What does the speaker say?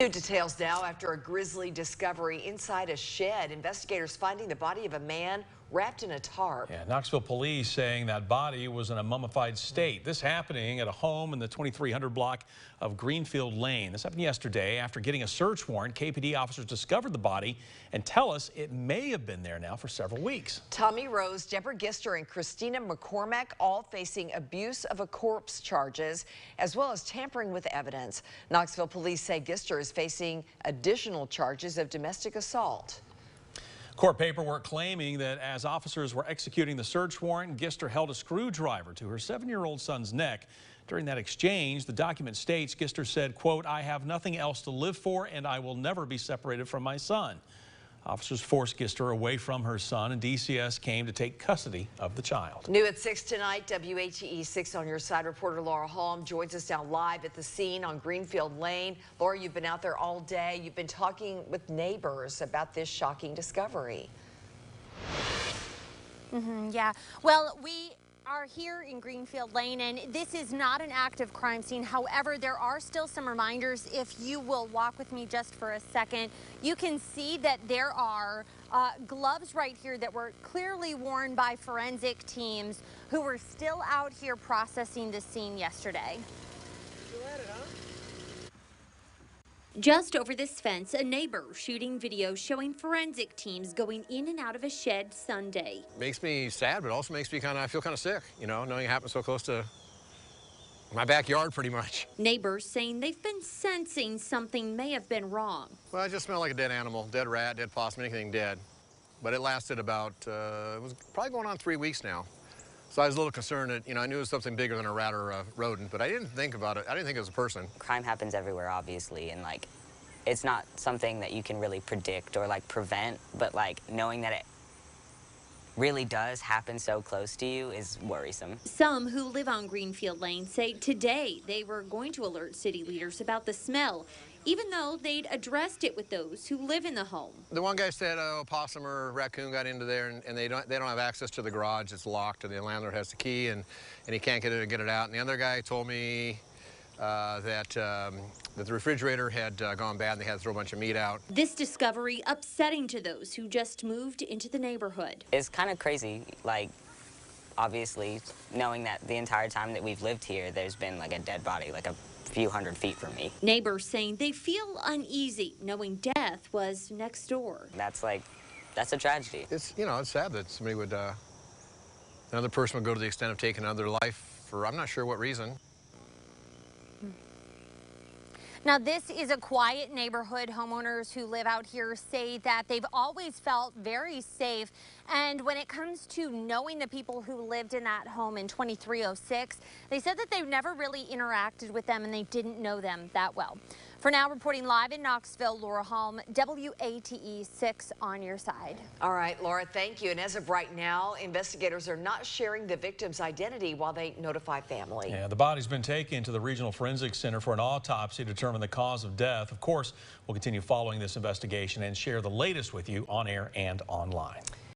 New details now after a grisly discovery inside a shed. Investigators finding the body of a man wrapped in a tarp. Yeah, Knoxville police saying that body was in a mummified state. This happening at a home in the 2300 block of Greenfield Lane. This happened yesterday after getting a search warrant. KPD officers discovered the body and tell us it may have been there now for several weeks. Tommy Rose, Deborah Gister, and Christina McCormack all facing abuse of a corpse charges as well as tampering with evidence. Knoxville police say Gister is facing additional charges of domestic assault. Court paperwork claiming that as officers were executing the search warrant, Gister held a screwdriver to her 7-year-old son's neck. During that exchange, the document states Gister said, quote, "I have nothing else to live for and I will never be separated from my son." Officers forced Gister away from her son, and DCS came to take custody of the child. New at 6 tonight, WATE 6 on your side. Reporter Laura Holm joins us now live at the scene on Greenfield Lane. Laura, you've been out there all day. You've been talking with neighbors about this shocking discovery. Yeah. Well, we are here in Greenfield Lane, and this is not an active crime scene. However, there are still some reminders. If you will walk with me just for a second, you can see that there are gloves right here that were clearly worn by forensic teams who were still out here processing the scene yesterday. Just over this fence, a neighbor shooting video showing forensic teams going in and out of a shed Sunday. Makes me sad, but also makes me I feel kind of sick, you know, knowing it happened so close to my backyard pretty much. Neighbors saying they've been sensing something may have been wrong. Well, I just smelled like a dead animal, dead rat, dead possum, anything dead. But it lasted about, it was probably going on 3 weeks now. So I was a little concerned that, you know, I knew it was something bigger than a rat or a rodent, but I didn't think about it. I didn't think it was a person. Crime happens everywhere, obviously, and, like, it's not something that you can really predict or, like, prevent, but, like, knowing that it really does happen so close to you is worrisome. Some who live on Greenfield Lane say today they were going to alert city leaders about the smell, even though they'd addressed it with those who live in the home. The one guy said, oh, a possum or a raccoon got into there, and they don't have access to the garage. It's locked, and the landlord has the key, and he can't get it out. And the other guy told me that the refrigerator had gone bad and they had to throw a bunch of meat out. This discovery upsetting to those who just moved into the neighborhood. It's kind of crazy, like, obviously, knowing that the entire time that we've lived here, there's been, like, a dead body, like, a few hundred feet from me. Neighbors saying they feel uneasy knowing death was next door. That's a tragedy. It's, you know, it's sad that somebody would, another person would go to the extent of taking another life for, I'm not sure what reason. Now, this is a quiet neighborhood. Homeowners who live out here say that they've always felt very safe. And when it comes to knowing the people who lived in that home in 2306, they said that they've never really interacted with them and they didn't know them that well. For now, reporting live in Knoxville, Laura Holm, WATE 6 on your side. All right, Laura, thank you. And as of right now, investigators are not sharing the victim's identity while they notify family. Yeah, the body's been taken to the Regional Forensics Center for an autopsy to determine the cause of death. Of course, we'll continue following this investigation and share the latest with you on air and online.